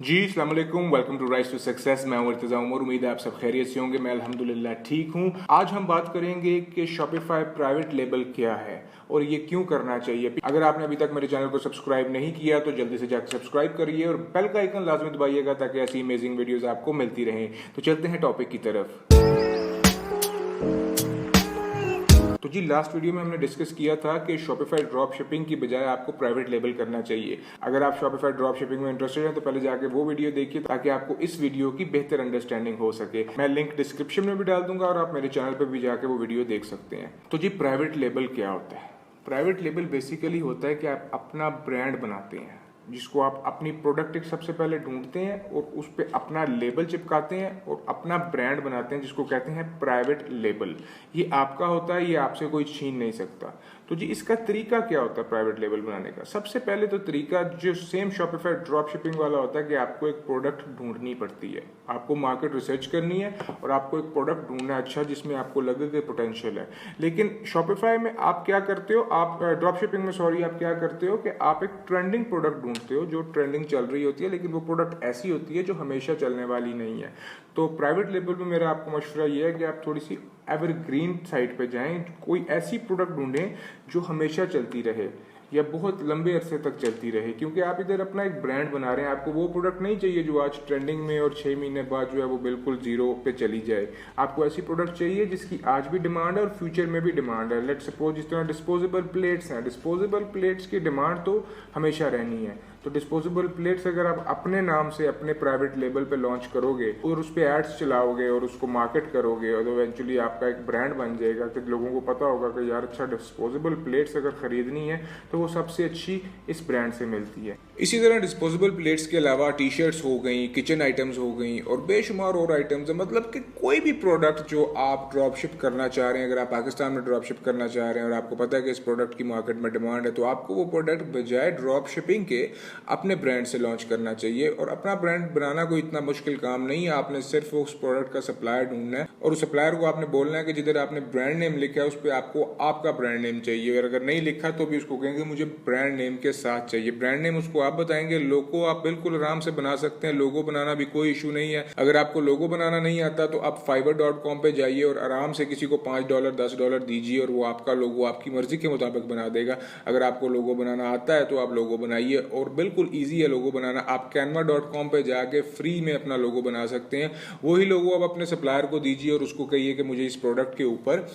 जी अस्सलाम वालेकुम, welcome to rise to success. मैं हूं इर्तिजा उमर। उम्मीद है आप सब खैरियत से होंगे। मैं अल्हम्दुलिल्लाह ठीक हूं। आज हम बात करेंगे कि शॉपिफाई प्राइवेट लेबल क्या है और ये क्यों करना चाहिए। अगर आपने अभी तक मेरे चैनल को सब्सक्राइब नहीं किया तो जल्दी से जाकर सब्सक्राइब करिए और बेल का आइकन लाजमी दबाइएगा ताकि ऐसी अमेजिंग वीडियोस आपको मिलती रहें। तो चलते हैं टॉपिक की तरफ। तो जी लास्ट वीडियो में हमने डिस्कस किया था कि शॉपिफाई ड्रॉप शिपिंग की बजाय आपको प्राइवेट लेबल करना चाहिए। अगर आप शॉपिफाई ड्रॉप शिपिंग में इंटरेस्टेड हैं तो पहले जाके वो वीडियो देखिए ताकि आपको इस वीडियो की बेहतर अंडरस्टैंडिंग हो सके। मैं लिंक डिस्क्रिप्शन में भी डाल दूंगा और आप मेरे चैनल पर भी जाके वो वीडियो देख सकते हैं। तो जी प्राइवेट लेबल क्या होता है? प्राइवेट लेबल बेसिकली होता है कि आप अपना ब्रांड बनाते हैं, जिसको आप अपनी प्रोडक्ट एक सबसे पहले ढूंढते हैं और उस पर अपना लेबल चिपकाते हैं और अपना ब्रांड बनाते हैं, जिसको कहते हैं प्राइवेट लेबल। ये आपका होता है, ये आपसे कोई छीन नहीं सकता। तो जी इसका तरीका क्या होता है प्राइवेट लेबल बनाने का? सबसे पहले तो तरीका जो सेम शॉपिफाई ड्रॉप शिपिंग वाला होता है कि आपको एक प्रोडक्ट ढूंढनी पड़ती है, आपको मार्केट रिसर्च करनी है और आपको एक प्रोडक्ट ढूंढना है अच्छा जिसमें आपको लगे कि पोटेंशियल है। लेकिन शॉपिफाई में आप क्या करते हो, आप ड्रॉप शिपिंग में आप क्या करते हो कि आप एक ट्रेंडिंग प्रोडक्ट ढूंढते हो जो ट्रेंडिंग चल रही होती है, लेकिन वो प्रोडक्ट ऐसी होती है जो हमेशा चलने वाली नहीं है। तो प्राइवेट लेबल में मेरा आपको मशवरा ये है कि आप थोड़ी सी एवरग्रीन साइड पे जाएं, कोई ऐसी प्रोडक्ट ढूंढें जो हमेशा चलती रहे या बहुत लंबे अरसे तक चलती रहे, क्योंकि आप इधर अपना एक ब्रांड बना रहे हैं। आपको वो प्रोडक्ट नहीं चाहिए जो आज ट्रेंडिंग में और 6 महीने बाद जो है वो बिल्कुल जीरो पे चली जाए। आपको ऐसी प्रोडक्ट चाहिए जिसकी आज भी डिमांड है और फ्यूचर में भी डिमांड है। लेट्स सपोज जिस तरह डिस्पोजेबल प्लेट्स हैं, डिस्पोजेबल प्लेट्स की डिमांड तो हमेशा रहनी है। तो डिस्पोजेबल प्लेट्स अगर आप अपने नाम से अपने प्राइवेट लेबल पे लॉन्च करोगे और उस पर एड्स चलाओगे और उसको मार्केट करोगे और इवेंचुअली आपका एक ब्रांड बन जाएगा कि लोगों को पता होगा कि यार अच्छा डिस्पोजेबल प्लेट्स अगर खरीदनी है तो वो सबसे अच्छी इस ब्रांड से मिलती है। इसी तरह डिस्पोजेबल प्लेट्स के अलावा टी शर्ट्स हो गई, किचन आइटम्स हो गई और बेशुमार और आइटम्स है। मतलब कि कोई भी प्रोडक्ट जो आप ड्रॉप शिप करना चाह रहे हैं, अगर आप पाकिस्तान में ड्रॉप शिप करना चाह रहे हैं और आपको पता है कि इस प्रोडक्ट की मार्केट में डिमांड है, तो आपको वो प्रोडक्ट बजाय ड्रॉप शिपिंग के अपने ब्रांड से लॉन्च करना चाहिए। और अपना ब्रांड बनाना कोई इतना मुश्किल काम नहीं है। आपने सिर्फ उस प्रोडक्ट का सप्लायर ढूंढना है और उस सप्लायर को आपने बोलना है कि जिधर आपने ब्रांड नेम लिखा है उस पर आपको आपका ब्रांड नेम चाहिए, और अगर नहीं लिखा तो भी उसको कहेंगे मुझे ब्रांड नेम के साथ चाहिए। ब्रांड नेम उसको आप बताएंगे। लोगो आप बिल्कुल आराम से बना सकते हैं, लोगो बनाना भी कोई इशू नहीं है। अगर आपको लोगो बनाना नहीं आता तो आप fiverr.com पे जाइए और आराम से किसी को $5 $10 दीजिए और वो आपका लोगो आपकी मर्जी के मुताबिक बना देगा। अगर आपको लोगो बनाना आता है तो आप लोगो बनाइए और बिल्कुल ईजी है लोगो बनाना। आप canva.com पे जाके फ्री में अपना लोगो बना सकते हैं। वही लोगो आप अपने सप्लायर को दीजिए और उसको कहिए कि मुझे इस प्रोडक्ट के ऊपर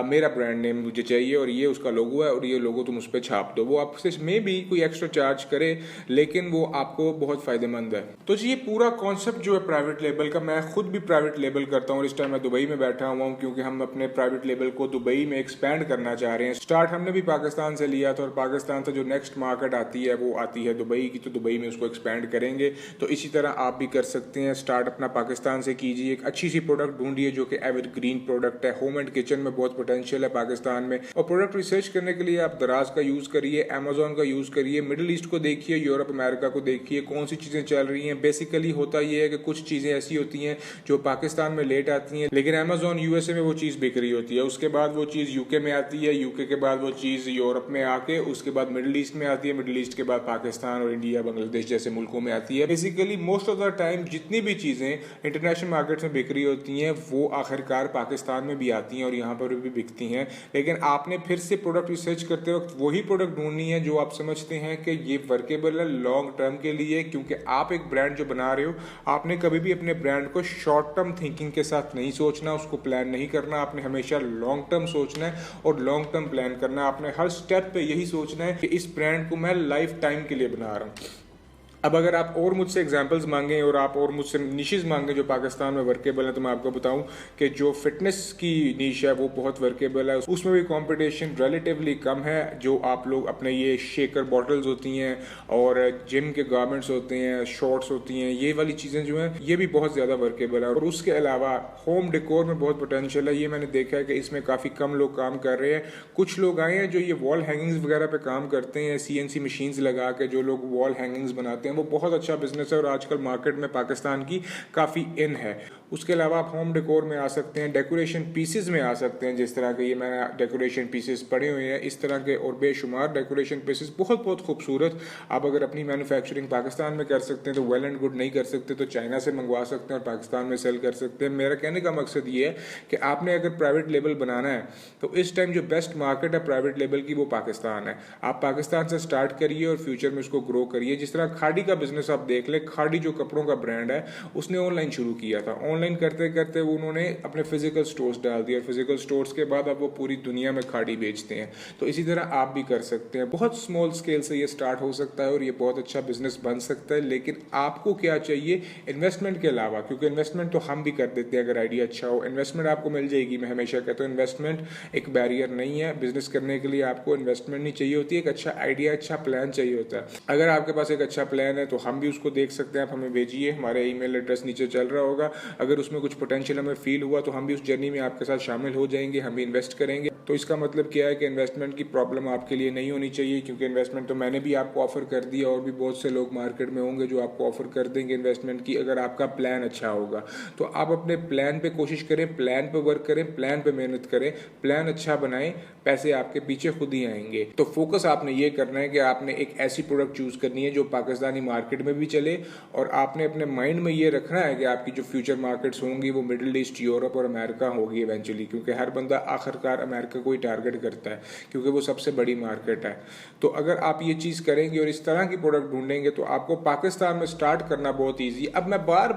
मेरा ब्रांड नेम मुझे चाहिए और ये उसका लोगो है और ये लोगो तुम उस पर छाप दो। वो आपसे मे भी कोई एक्स्ट्रा चार्ज करे लेकिन वो आपको बहुत फायदेमंद है। तो जी ये पूरा कॉन्सेप्ट जो है प्राइवेट लेबल का, मैं खुद भी प्राइवेट लेबल करता हूँ और इस टाइम मैं दुबई में बैठा हुआ हूँ क्योंकि हम अपने प्राइवेट लेबल को दुबई में एक्सपैंड करना चाह रहे हैं। स्टार्ट हमने भी पाकिस्तान से लिया था और पाकिस्तान से जो नेक्स्ट मार्केट आती है वो आती है दुबई की, तो दुबई में उसको एक्सपैंड करेंगे। तो इसी तरह आप भी कर सकते हैं। स्टार्ट अपना पाकिस्तान से कीजिए, एक अच्छी सी प्रोडक्ट ढूंढिए जो कि एवरग्रीन प्रोडक्ट है। होम एंड किचन में बहुत पोटेंशियल है पाकिस्तान में। और प्रोडक्ट रिसर्च करने के लिए आप दराज का यूज करिए, अमेजोन का यूज करिए, मिडिल ईस्ट को देखिए, यूरोप अमेरिका को देखिए कौन सी चीजें चल रही हैं। बेसिकली होता यह है कि कुछ चीजें ऐसी होती हैं जो पाकिस्तान में लेट आती हैं लेकिन अमेजोन यूएसए में वो चीज बिक रही होती है। उसके बाद वो चीज यूके में आती है, यूके के बाद वो चीज यूरोप में आके उसके बाद मिडिल ईस्ट में आती है, मिडिल ईस्ट के बाद पाकिस्तान और इंडिया बांग्लादेश जैसे मुल्कों में आती है। Basically most of the time जितनी भी चीजें इंटरनेशनल मार्केट में बिक रही होती हैं वो आखिरकार पाकिस्तान में भी आती हैं और यहाँ पर भी बिकती हैं। लेकिन आपने फिर से प्रोडक्ट रिसर्च करते वक्त वही प्रोडक्ट ढूंढनी है जो आप समझते हैं कि ये वर्केबल है लॉन्ग टर्म के लिए, क्योंकि आप एक ब्रांड जो बना रहे हो आपने कभी भी अपने ब्रांड को शॉर्ट टर्म थिंकिंग के साथ नहीं सोचना, उसको प्लान नहीं करना। आपने हमेशा लॉन्ग टर्म सोचना है और लॉन्ग टर्म प्लान करना है। आपने हर स्टेप पे यही सोचना है कि इस ब्रांड को मैं लाइफ टाइम के लिए बना रहा हूँ। अब अगर आप और मुझसे एग्जांपल्स मांगें और आप और मुझसे निशेस मांगें जो पाकिस्तान में वर्केबल है, तो मैं आपको बताऊं कि जो फिटनेस की नीश है वो बहुत वर्केबल है। उसमें भी कंपटीशन रिलेटिवली कम है। जो आप लोग अपने ये शेकर बॉटल्स होती हैं और जिम के गारमेंट्स होते हैं, शॉर्ट्स होती हैं, ये वाली चीज़ें जो हैं ये भी बहुत ज़्यादा वर्केबल है। और उसके अलावा होम डेकोर में बहुत पोटेंशियल है। ये मैंने देखा है कि इसमें काफ़ी कम लोग काम कर रहे हैं। कुछ लोग आए हैं जो ये वॉल हैंगिंग्स वगैरह पे काम करते हैं, CNC मशीन्स लगा के जो लोग वॉल हैंगिंग्स बनाते हैं वो बहुत अच्छा बिजनेस है और आजकल मार्केट में पाकिस्तान की काफ़ी इन है। उसके अलावा आप होम डेकोर में आ सकते हैं, डेकोरेशन पीसेस में आ सकते हैं, जिस तरह के ये मैंने डेकोरेशन पीसेस पड़े हुए हैं इस तरह के, और बेशुमार डेकोरेशन पीसेस बहुत बहुत खूबसूरत। आप अगर अपनी मैन्युफैक्चरिंग पाकिस्तान में कर सकते हैं तो वेल एंड गुड, नहीं कर सकते तो चाइना से मंगवा सकते हैं और पाकिस्तान में सेल कर सकते हैं। मेरा कहने का मकसद ये है कि आपने अगर प्राइवेट लेबल बनाना है तो इस टाइम जो बेस्ट मार्केट है प्राइवेट लेबल की वो पाकिस्तान है। आप पाकिस्तान से स्टार्ट करिए और फ्यूचर में उसको ग्रो करिए। जिस तरह खाड़ी का बिजनेस आप देख ले, खाड़ी जो कपड़ों का ब्रांड है उसने ऑनलाइन शुरू किया था, ऑनलाइन करते करते उन्होंने अपने फिजिकल स्टोर्स डाल दिए और फिजिकल स्टोर्स के बाद अब वो पूरी दुनिया में खाड़ी बेचते हैं। तो इसी तरह आप भी कर सकते हैं। बहुत स्मॉल स्केल से ये स्टार्ट हो सकता है और ये बहुत अच्छा बिजनेस बन सकता है, लेकिन आपको क्या चाहिए इन्वेस्टमेंट के अलावा, क्योंकि इन्वेस्टमेंट तो हम भी कर देते हैं अगर आइडिया अच्छा हो, इन्वेस्टमेंट आपको मिल जाएगी। मैं हमेशा कहता हूँ इन्वेस्टमेंट एक बैरियर नहीं है, बिजनेस करने के लिए आपको इन्वेस्टमेंट नहीं चाहिए होती, एक अच्छा आइडिया, अच्छा प्लान चाहिए होता है। अगर आपके पास एक अच्छा प्लान है तो हम भी उसको देख सकते हैं, आप हमें भेजिए, हमारा ईमेल एड्रेस नीचे चल रहा होगा। अगर उसमें कुछ पोटेंशियल हमें फील हुआ तो हम भी उस जर्नी में आपके साथ शामिल हो जाएंगे, हम भी इन्वेस्ट करेंगे। तो इसका मतलब क्या है कि इन्वेस्टमेंट की प्रॉब्लम आपके लिए नहीं होनी चाहिए, क्योंकि इन्वेस्टमेंट तो मैंने भी आपको ऑफर कर दिया और भी बहुत से लोग मार्केट में होंगे जो आपको ऑफर कर देंगे इन्वेस्टमेंट की, अगर आपका प्लान अच्छा होगा। तो आप अपने प्लान पे कोशिश करें, प्लान पे वर्क करें, प्लान पे मेहनत करें, प्लान अच्छा बनाएं, पैसे आपके पीछे खुद ही आएंगे। तो फोकस आपने ये करना है कि आपने एक ऐसी प्रोडक्ट चूज करनी है जो पाकिस्तानी मार्केट में भी चले, और आपने अपने माइंड में ये रखना है कि आपकी जो फ्यूचर मार्केट्स होंगी वो मिडिल ईस्ट, यूरोप और अमेरिका होगी इवेंचुअली, क्योंकि हर बंदा आखिरकार अमेरिका को ही टारगेट करता है क्योंकि वो सबसे बड़ी मार्केट है। तो अगर आप ये चीज़ करेंगे और इस तरह की प्रोडक्ट ढूंढेंगे तो आपको पाकिस्तान में स्टार्ट करना बहुत ईजी। अब मैं बार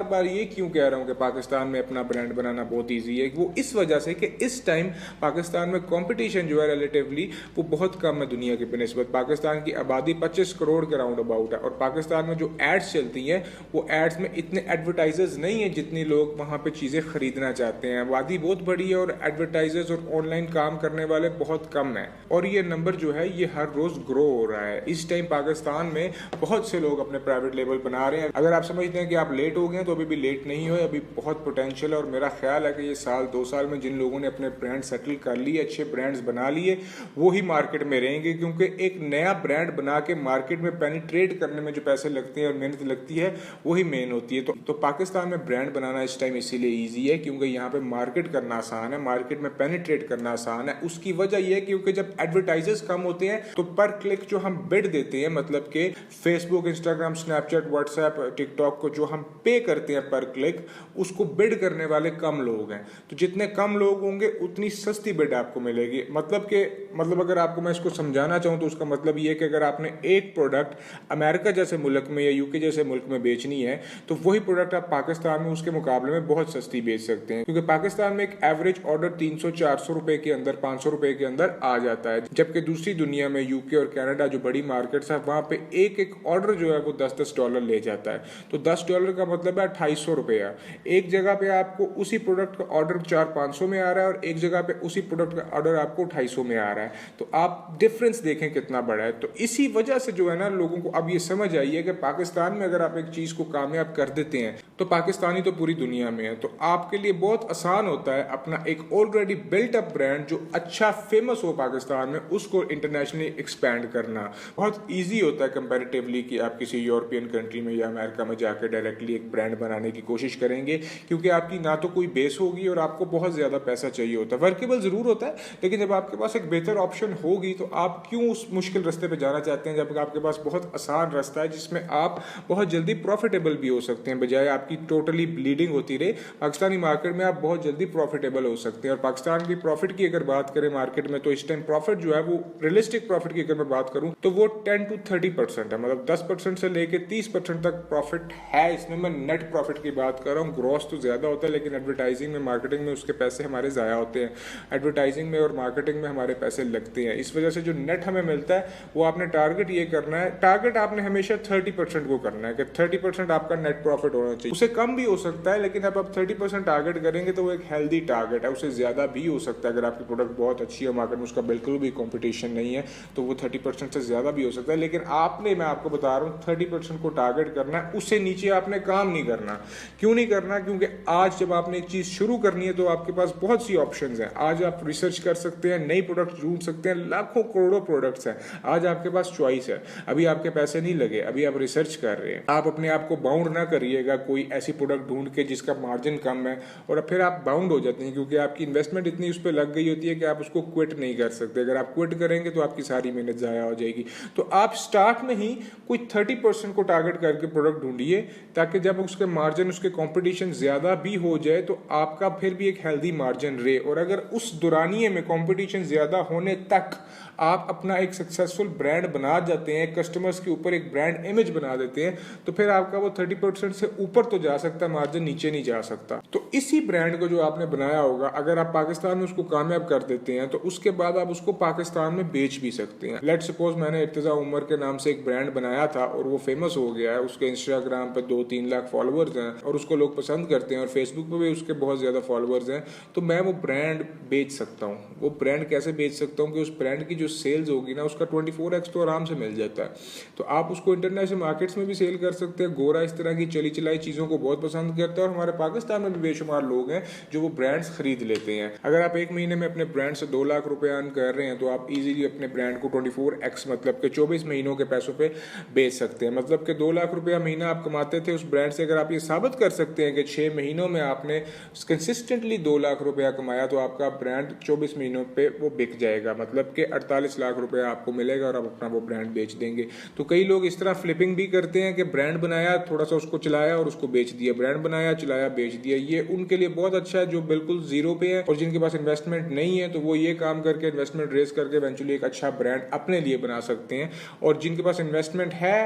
बार ये क्यों कह रहा हूँ कि पाकिस्तान में अपना ब्रांड बनाना बहुत ईजी है, वो इस वजह से कि इस टाइम पाकिस्तान में कंपटीशन जो है रिलेटिवली वो बहुत कम है दुनिया की बनिस्बत। पाकिस्तान की आबादी 25 करोड़ के राउंड अबाउट है और पाकिस्तान में जो एड्स चलती हैं वो एड्स में इतने एडवर्टाइजर्स नहीं है जितनी लोग वहाँ पे चीज़ें खरीदना चाहते हैं। आबादी बहुत बड़ी है और एडवर्टाइजर्स और ऑनलाइन काम करने वाले बहुत कम है, और ये नंबर जो है ये हर रोज ग्रो हो रहा है। इस टाइम पाकिस्तान में बहुत से लोग अपने प्राइवेट लेबल बना रहे हैं। अगर आप समझते हैं कि आप लेट हो गए तो अभी भी लेट नहीं हो, अभी बहुत पोटेंशियल है और मेरा ख्याल है कि ये साल 2 साल में जिन लोगों ने अपने ब्रांड सेटल कर लिए, अच्छे ब्रांड्स बना लिए, वो ही मार्केट में रहेंगे, क्योंकि एक नया ब्रांड बना के मार्केट में पेनिट्रेट करने में जो पैसे लगते हैं और मेहनत लगती है वही मेन होती है। तो पाकिस्तान में ब्रांड बनाना इस टाइम इसीलिए ईजी है क्योंकि यहाँ पे मार्केट करना आसान है, मार्केट में पेनिट्रेट करना आसान है। उसकी वजह यह है क्योंकि जब एडवर्टाइजर्स कम होते हैं तो पर क्लिक जो हम बिड देते हैं, मतलब कि Facebook, Instagram, Snapchat, WhatsApp, TikTok को जो हम पे करते हैं पर क्लिक, उसको बिड करने वाले कम लोग हैं। तो जितने कम लोग होंगे उतनी सस्ती बिड आपको मिलेगी। मतलब अगर आपको मैं इसको समझाना चाहूँ तो उसका मतलब ये है कि अगर आपने एक प्रोडक्ट अमेरिका जैसे मुल्क में या यूके जैसे मुल्क में बेचनी है तो वही प्रोडक्ट आप पाकिस्तान में उसके मुकाबले में बहुत सस्ती बेच सकते हैं, क्योंकि पाकिस्तान में एक एवरेज ऑर्डर 300-400 रुपए के अंदर, 500 रुपए के अंदर आ जाता है, जबकि दूसरी दुनिया में यूके और कनाडा जो बड़ी मार्केट्स है वहां पे एक ऑर्डर जो है वो $10 ले जाता है। तो $10 का मतलब है 2800 रुपया। एक जगह पे आपको उसी प्रोडक्ट का ऑर्डर 400-500 में आ रहा है और एक जगह पे उसी प्रोडक्ट का ऑर्डर आपको 250 में आ रहा है। तो आप डिफरेंस देखें कितना बड़ा है। तो इसी वजह से जो है ना, लोगों को अब ये समझ आई है कि पाकिस्तान में अगर आप एक चीज को कामयाब कर देते हैं तो पाकिस्तानी तो पूरी दुनिया में है। तो आपके लिए बहुत आसान होता है अपना एक ऑलरेडी बिल्ट अप ब्रांड जो अच्छा फेमस हो पाकिस्तान में, उसको इंटरनेशनली एक्सपैंड करना बहुत इजी होता है कंपैरेटिवली कि आप किसी यूरोपियन कंट्री में या अमेरिका में जाकर डायरेक्टली एक ब्रांड बनाने की कोशिश करेंगे, क्योंकि आपकी ना तो कोई बेस होगी और आपको बहुत ज्यादा पैसा चाहिए होता है। वर्केबल जरूर होता है, लेकिन जब आपके पास एक बेहतर ऑप्शन होगी तो आप क्यों उस मुश्किल रास्ते पे जाना चाहते हैं जब आपके पास बहुत आसान रास्ता है जिसमें आप बहुत जल्दी प्रॉफिटेबल भी हो सकते हैं, बजाय आपकी टोटली ब्लीडिंग होती रहे। पाकिस्तानी मार्केट में आप बहुत जल्दी प्रॉफिटेबल हो सकते हैं। और पाकिस्तान की प्रॉफिट की अगर बात करें मार्केट में, तो इस टाइम प्रॉफिट जो है वो रियलिस्टिक प्रॉफिट की अगर मैं बात करूं तो वो 10 to 30% है, मतलब 10% से लेके 30% तक प्रॉफिट है। इसमें मैं नेट प्रॉफिट की बात कर रहा हूँ। ग्रॉस तो ज्यादा होता है, लेकिन एडवर्टाइजिंग में, मार्केटिंग में उसके पैसे हमारे जाया होते हैं। एडवर्टाइजिंग में और मार्केटिंग में हमारे पैसे लगते हैं। इस वजह से जो नेट हमें मिलता है वो आपने टारगेट ये करना है, टारगेट आपने हमेशा 30% को करना है कि 30% आपका नेट प्रॉफिट होना चाहिए। उसे कम भी हो सकता है, लेकिन अब आप 30% टारगेट करेंगे तो वो एक हेल्दी टारगेट है। उससे ज्यादा भी हो सकता है अगर आपकी प्रोडक्ट बहुत अच्छी है, मार्केट में उसका बिल्कुल भी कंपटीशन नहीं है, तो वो 30% से ज़्यादा भी हो सकता है। लेकिन मैं आपको बता रहा हूँ 30% को टारगेट करना है, उससे नीचे आपने काम नहीं करना। क्यों नहीं करना? क्योंकि आज जब आपने एक चीज़ शुरू करनी है तो आपके पास बहुत सी ऑप्शंस हैं। आज आप रिसर्च कर सकते हैं, नई प्रोडक्ट ढूंढ सकते हैं, लाखों करोड़ों प्रोडक्ट्स हैं। आज आपके पास चॉइस है। अभी आपके पैसे नहीं लगे, अभी आप रिसर्च कर रहे हैं। आप अपने आप को बाउंड ना करिएगा कोई ऐसी प्रोडक्ट ढूंढ के जिसका मार्जिन कम है और फिर आप बाउंड हो जाते हैं, क्योंकि आपकी इन्वेस्टमेंट इतनी उस पर लग गई होती है कि आप उसको क्विट नहीं कर सकते। अगर आप क्विट करेंगे तो आपकी सारी मेहनत ज़ाया हो जाएगी। तो आप स्टार्ट में ही कोई 30% को टारगेट करके प्रोडक्ट ढूंढिए, ताकि जब उसके मार्जिन, उसके कंपटीशन ज़्यादा भी हो जाए तो आपका फिर भी एक हेल्दी मार्जिन रहे। और अगर उस दौरानिए में कंपटीशन ज़्यादा होने तक आप अपना एक सक्सेसफुल ब्रांड बना जाते हैं, कस्टमर्स के ऊपर एक ब्रांड इमेज बना देते हैं, तो फिर आपका वो 30% से ऊपर तो जा सकता है, मार्जिन नीचे नहीं जा सकता। तो इसी ब्रांड को जो आपने बनाया होगा, अगर आप पाकिस्तान में उसको कामयाब कर देते हैं तो उसके बाद आप उसको पाकिस्तान में बेच भी सकते हैं। लेट्स सपोज मैंने इर्तिजा उमर के नाम से एक ब्रांड बनाया था और वो फेमस हो गया है, उसके इंस्टाग्राम पे 2-3 लाख फॉलोअर्स हैं और उसको लोग पसंद करते हैं और फेसबुक पे भी उसके बहुत ज़्यादा फॉलोअर्स हैं, तो मैं वो ब्रांड बेच सकता हूँ। वो ब्रांड कैसे बेच सकता हूँ कि उस ब्रांड की जो सेल्स होगी ना, उसका 24x तो आराम से मिल जाता है। तो आप उसको इंटरनेशनल मार्केट्स में भी सेल कर सकते हैं। गोरा इस तरह की चली चलाई चीज़ों को बहुत पसंद करता है और हमारे पाकिस्तान में भी बेशुमार लोग हैं जो वो ब्रांड्स खरीद लेते हैं। अगर आप एक महीने में अपने ब्रांड से 2 लाख रुपए अर्न कर रहे हैं तो आप इजीली अपने ब्रांड को 24x मतलब के 24 महीनों के पैसों पे बेच सकते हैं। मतलब कि 2 लाख रुपया महीना आप कमाते थे उस ब्रांड से, अगर आप ये साबित कर सकते हैं कि 6 महीनों में आपने कंसिस्टेंटली 2 लाख रुपया कमाया, तो आपका ब्रांड 24 महीनों पे वो बिक जाएगा। मतलब कि 48 लाख रुपया आपको मिलेगा और आप अपना वो ब्रांड बेच देंगे। तो कई लोग इस तरह फ्लिपिंग भी करते हैं कि ब्रांड बनाया, थोड़ा सा उसको चलाया और उसको बेच दिया, ब्रांड बनाया, चलाया, बेच दिया। ये उनके लिए बहुत अच्छा है जो बिल्कुल जीरो पे है, और जिनके पास इन्वेस्टमेंट नहीं है तो वो ये काम करके इन्वेस्टमेंट रेस करके इवेंचुअली एक अच्छा ब्रांड अपने लिए बना सकते हैं। और जिनके पास इन्वेस्टमेंट है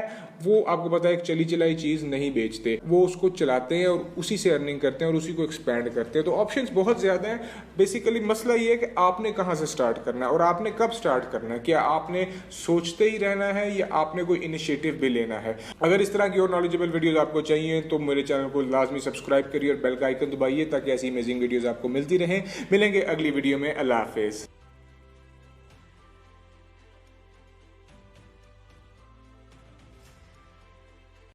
वो आपको पता है एक चली चलाई चीज नहीं बेचते, वो उसको चलाते हैं और उसी से अर्निंग करते हैं और उसी को एक्सपैंड करते हैं। तो ऑप्शंस बहुत ज्यादा हैं। बेसिकली मसला ये है कि आपने कहां से स्टार्ट करना है और आपने कब स्टार्ट करना है। क्या आपने सोचते ही रहना है या आपने कोई इनिशिएटिव भी लेना है? अगर इस तरह की और नॉलेजेबल वीडियोस आपको चाहिए तो मेरे चैनल को लाजमी सब्सक्राइब करिए और बेल का आइकन दबाइए ताकि ऐसी अमेजिंग वीडियोस आपको मिलती रहें। मिलेंगे अगली वीडियो में। अल्लाह हाफिज।